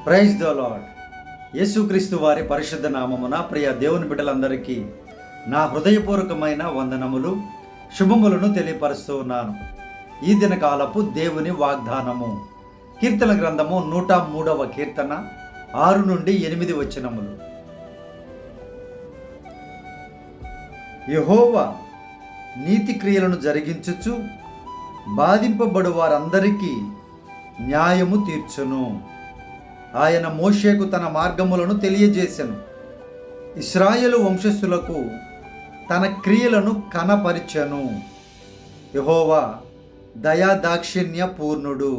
Praise the lord. యేసుక్రీస్తు వారి పరిశుద్ధ నామమున ప్రియ దేవుని బిడ్డలందరికీ నా హృదయపూర్వకమైన వందనములు, శుభములను తెలియపరుస్తూ ఉన్నాను. ఈ దినకాలపు దేవుని వాగ్దానము కీర్తన గ్రంథము 103వ కీర్తన 6 నుండి 8 వచనములు. యెహోవా నీతి క్రియలను జరిగించుచు బాధింపబడు వారందరికీ న్యాయము తీర్చును. ఆయన మోషేకు తన మార్గములను తెలియజేసెను. ఇశ్రాయేలు వంశస్థులకు తన క్రియలను కనపరిచెను. యెహోవా దయాదాక్షిణ్య పూర్ణుడు,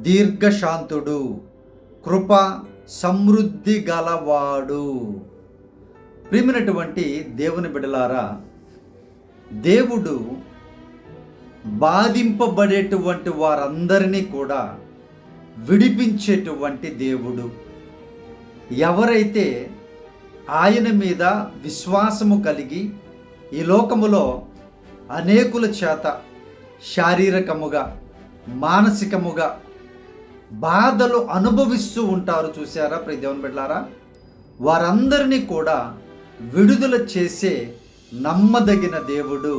దీర్ఘశాంతుడు, కృప సమృద్ధి గలవాడు. ప్రియమైనటువంటి దేవుని బిడ్డలారా, దేవుడు బాధింపబడేటువంటి వారందరినీ కూడా విడిపించేటువంటి దేవుడు. ఎవరైతే ఆయన మీద విశ్వాసము కలిగి ఈ లోకములో అనేకుల చేత శారీరకముగా మానసికముగా బాధలు అనుభవిస్తూ ఉంటారు, చూసారా ప్రియ దేవుని బిడ్డలారా, వారందరినీ కూడా విడుదల చేసే నమ్మదగిన దేవుడు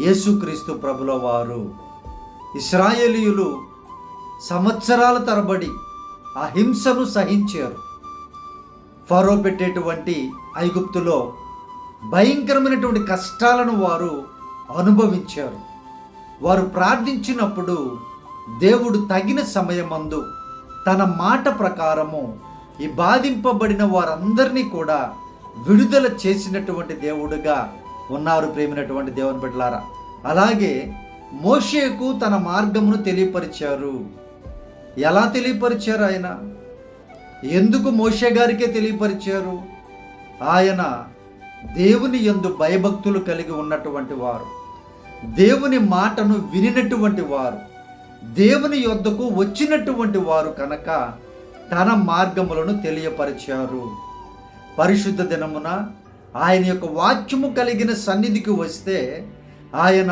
యేసుక్రీస్తు ప్రభుల వారు. ఇశ్రాయేలీయులు సంవత్సరాల తరబడి ఆ హింసను సహించారు. ఫరో పెట్టేటువంటి ఐగుప్తులో భయంకరమైనటువంటి కష్టాలను వారు అనుభవించారు. వారు ప్రార్థించినప్పుడు దేవుడు తగిన సమయమందు తన మాట ప్రకారము ఈ బాధింపబడిన వారందరినీ కూడా విడుదల చేసినటువంటి దేవుడుగా ఉన్నారు. ప్రేమైనటువంటి దేవుని బిడ్డలారా, అలాగే మోషేకు తన మార్గమును తెలియపరిచారు. ఎలా తెలియపరిచారు? ఆయన ఎందుకు మోషే గారికే తెలియపరిచారు? ఆయన దేవుని యందు భయభక్తులు కలిగి ఉన్నటువంటి వారు, దేవుని మాటను వినినటువంటి వారు, దేవుని యొద్దకు వచ్చినటువంటి వారు కనుక తన మార్గములను తెలియపరిచారు. పరిశుద్ధ దినమున ఆయన యొక్క వాక్యము కలిగిన సన్నిధికి వస్తే ఆయన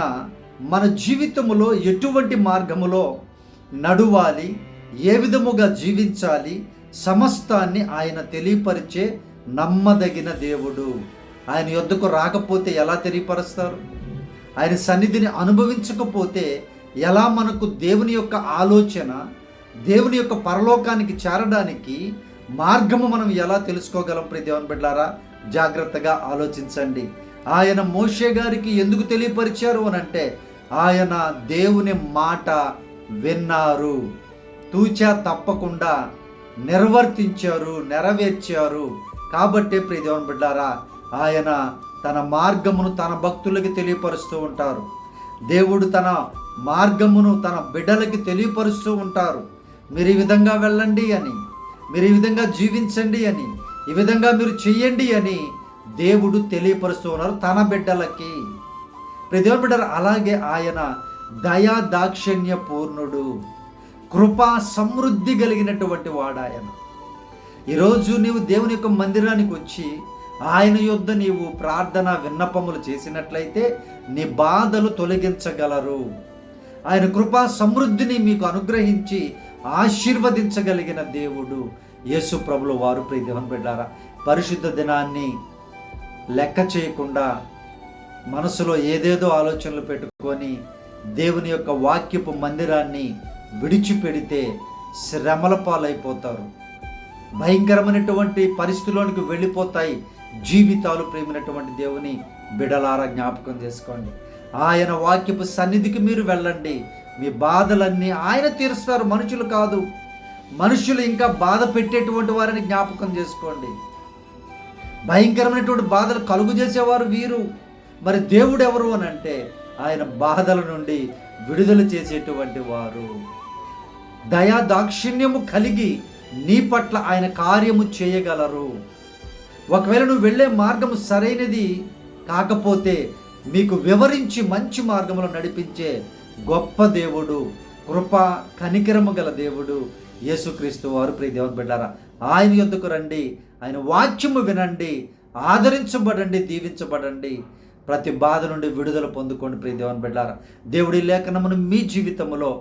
మన జీవితములో ఎటువంటి మార్గములో నడువాలి, ఏ విధముగా జీవించాలి, సమస్తాన్ని ఆయన తెలియపరిచే నమ్మదగిన దేవుడు. ఆయన యొద్దకు రాకపోతే ఎలా తెలియపరుస్తారు? ఆయన సన్నిధిని అనుభవించకపోతే ఎలా మనకు దేవుని యొక్క ఆలోచన, దేవుని యొక్క పరలోకానికి చేరడానికి మార్గము మనం ఎలా తెలుసుకోగలం? ప్రియ దేవుని బిడ్డలారా, జాగ్రత్తగా ఆలోచించండి. ఆయన మోషే గారికి ఎందుకు తెలియపరిచారు అని అంటే, ఆయన దేవుని మాట విన్నారు, తూచా తప్పకుండా నిర్వర్తించారు, నెరవేర్చారు. కాబట్టి ప్రియ దేవుని బిడ్డారా, ఆయన తన మార్గమును తన భక్తులకి తెలియపరుస్తూ ఉంటారు. దేవుడు తన మార్గమును తన బిడ్డలకి తెలియపరుస్తూ ఉంటారు. మీరు ఈ విధంగా వెళ్ళండి అని, మీరు ఈ విధంగా జీవించండి అని, ఈ విధంగా మీరు చెయ్యండి అని దేవుడు తెలియపరుస్తూ ఉన్నారు తన బిడ్డలకి. ప్రియ దేవుని బిడ్డలారా, అలాగే ఆయన దయా దాక్షిణ్య పూర్ణుడు, కృపా సమృద్ధి కలిగినటువంటి వాడు ఆయన. ఈరోజు నీవు దేవుని యొక్క మందిరానికి వచ్చి ఆయన యొద్ద నీవు ప్రార్థన విన్నపములు చేసినట్లయితే నీ బాధలు తొలగించగలరు. ఆయన కృపా సమృద్ధిని మీకు అనుగ్రహించి ఆశీర్వదించగలిగిన దేవుడు యేసు ప్రభుల వారు. ప్రియ దేవుని బిడ్డలారా, పరిశుద్ధ దినాన్ని లెక్క చేయకుండా మనసులో ఏదేదో ఆలోచనలు పెట్టుకొని దేవుని యొక్క వాక్యపు మందిరాన్ని విడిచిపెడితే శ్రమల పాలైపోతారు. భయంకరమైనటువంటి పరిస్థితుల్లోనికి వెళ్ళిపోతాయి జీవితాలు. ప్రేమైనటువంటి దేవుని బిడలారా, జ్ఞాపకం చేసుకోండి. ఆయన వాక్యపు సన్నిధికి మీరు వెళ్ళండి. మీ బాధలన్నీ ఆయన తీరుస్తారు, మనుషులు కాదు. మనుషులు ఇంకా బాధ పెట్టేటువంటి వారిని జ్ఞాపకం చేసుకోండి. భయంకరమైనటువంటి బాధలు కలుగు చేసేవారు వీరు. మరి దేవుడు ఎవరు అని అంటే, ఆయన బాధల నుండి విడుదల చేసేటువంటి వారు. దయా దాక్షిణ్యము కలిగి నీ పట్ల ఆయన కార్యము చేయగలరు. ఒకవేళ నువ్వు వెళ్ళే మార్గము సరైనది కాకపోతే మీకు వివరించి మంచి మార్గంలో నడిపించే గొప్ప దేవుడు, కృప కనికరము గల దేవుడు యేసుక్రీస్తు వారు. ప్రియ దేవుని బిడ్డారా, ఆయన యొద్దకు రండి, ఆయన వాక్యము వినండి, ఆదరించబడండి, దీవించబడండి. ప్రతి బాధ నుండి విడుదల పొందుకోండి. ప్రియ దేవుని బిడ్డలారా, దేవుడి లేఖనమును మీ జీవితంలో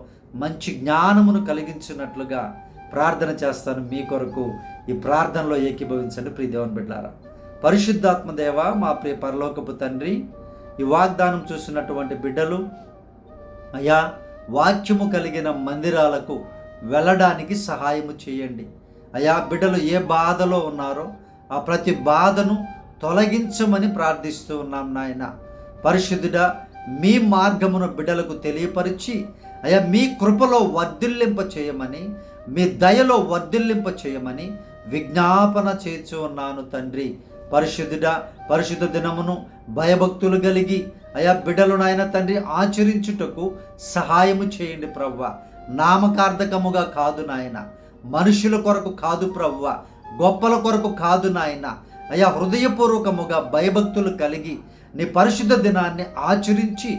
మంచి జ్ఞానమును కలిగించినట్లుగా ప్రార్థన చేస్తాను మీ కొరకు. ఈ ప్రార్థనలో ఏకీభవించండి ప్రియ దేవుని బిడ్డలారా. పరిశుద్ధాత్మ దేవ, మా ప్రియ పరలోకపు తండ్రి, ఈ వాగ్దానం చూసినటువంటి బిడ్డలు అయ్యా వాక్యము కలిగిన మందిరాలకు వెళ్ళడానికి సహాయము చేయండి. అయ్యా బిడ్డలు ఏ బాధలో ఉన్నారో ఆ ప్రతి బాధను తొలగించమని ప్రార్థిస్తూ ఉన్నాం నాయన. పరిశుద్ధుడా, మీ మార్గమును బిడ్డలకు తెలియపరిచి అయ్యా మీ కృపలో వర్ధిల్లింప చేయమని, మీ దయలో వర్ధిల్లింప చేయమని విజ్ఞాపన చేస్తూ ఉన్నాను తండ్రి. పరిశుద్ధుడా, పరిశుద్ధ దినమును భయభక్తులు కలిగి అయా బిడ్డలు నాయన తండ్రి ఆచరించుటకు సహాయము చేయండి ప్రభువా. నామకార్థకముగా కాదు నాయన, మనుషుల కొరకు కాదు ప్రభువా, గొప్పల కొరకు కాదు నాయన. అయా హృదయపూర్వకముగా భయభక్తులు కలిగి నీ పరిశుద్ధ దినాన్ని ఆచరించి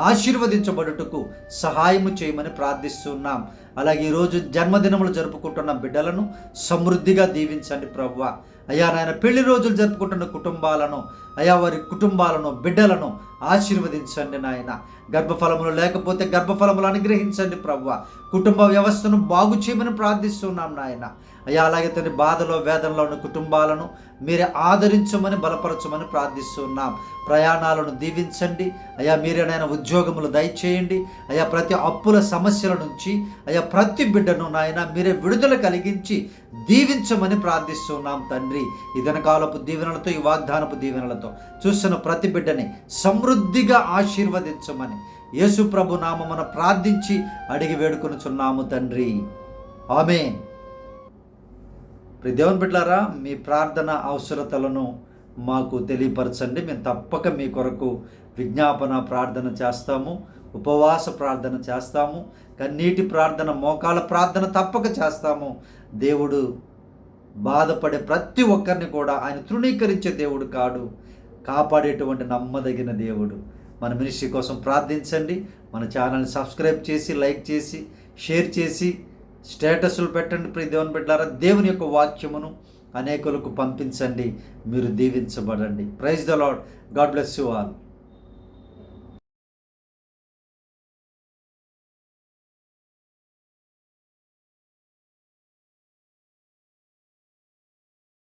ఆశీర్వదించబడుటకు సహాయము చేయమని ప్రార్థిస్తున్నాం. అలాగే ఈరోజు జన్మదినములు జరుపుకుంటున్న బిడ్డలను సమృద్ధిగా దీవించండి ప్రభువా. అయ్యా నాయన పెళ్లి రోజులు జరుపుకుంటున్న కుటుంబాలను, అయా వారి కుటుంబాలను, బిడ్డలను ఆశీర్వదించండి నాయన. గర్భఫలములు లేకపోతే గర్భఫలములు అనుగ్రహించండి ప్రభువా. కుటుంబ వ్యవస్థను బాగు చేయమని ప్రార్థిస్తున్నాం నాయన. అయ్యా అలాగే తన బాధలో వేదనలో ఉన్న కుటుంబాలను మీరే ఆదరించమని బలపరచమని ప్రార్థిస్తున్నాం. ప్రయాణాలను దీవించండి అయ్యా. మీరే నాయన ఉద్యోగములు దయచేయండి అయ్యా. ప్రతి అప్పుల సమస్యల నుంచి అయ్యా ప్రతి బిడ్డను నాయన మీరే విడుదల కలిగించి దీవించమని ప్రార్థిస్తున్నాం తండ్రి. ఈ దినకాలపు దీవెనలతో, ఈ వాగ్దానపు దీవెనలతో చూస్తున్న ప్రతి బిడ్డని సమృద్ధిగా ఆశీర్వదించమని యేసు ప్రభు నామమున ప్రార్థించి అడిగి వేడుకొనుచున్నాము తండ్రి. ఆమేన్. దేవుని బిడ్డలారా, మీ ప్రార్థన అవసరతలను మాకు తెలియపరచండి. మేము తప్పక మీ కొరకు విజ్ఞాపన ప్రార్థన చేస్తాము, ఉపవాస ప్రార్థన చేస్తాము, కన్నీటి ప్రార్థన, మోకాల ప్రార్థన తప్పక చేస్తాము. దేవుడు బాధపడే ప్రతి ఒక్కరిని కూడా ఆయన తృణీకరించే దేవుడు కాడు, కాపాడేటువంటి నమ్మదగిన దేవుడు. మన మినిస్ట్రీ కోసం ప్రార్థించండి. మన ఛానల్ని సబ్స్క్రైబ్ చేసి, లైక్ చేసి, షేర్ చేసి, స్టేటస్లు పెట్టండి. ప్రియ దేవుని బిడ్డలారా, దేవుని యొక్క వాక్యమును అనేకులకు పంపించండి. మీరు దీవించబడండి. Praise the Lord. God bless you all.